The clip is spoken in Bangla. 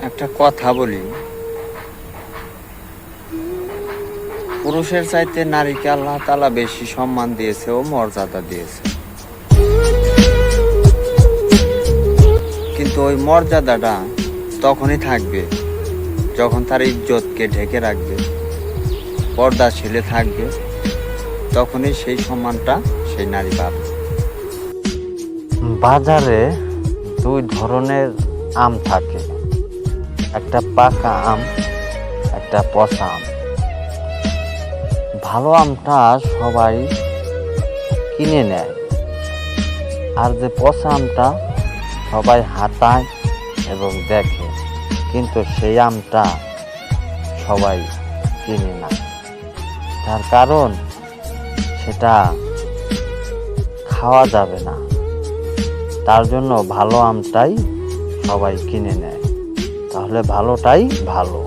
একটা কথা বলি, পুরুষের চাইতে নারীকে আল্লাহ তাআলা বেশি সম্মান দিয়েছে ও মর্যাদা দিয়েছে। কিন্তু ওই মর্যাদাটা তখনই থাকবে যখন তার ইজ্জতকে ঢেকে রাখবে, পর্দাশীলে থাকবে, তখনই সেই সম্মানটা সেই নারী পাবে। বাজারে দুই ধরনের আম থাকে, একটা পাকা আম, একটা পচা আম। ভালো আমটা সবাই কিনে নেয়, আর যে পচা আমটা সবাই হাতায় এবং দেখে, কিন্তু সেই আমটা সবাই কিনে না। তার কারণ সেটা খাওয়া যাবে না, তার জন্য ভালো আমটাই সবাই কিনে নেয়। তাহলে ভালোটাই ভালো।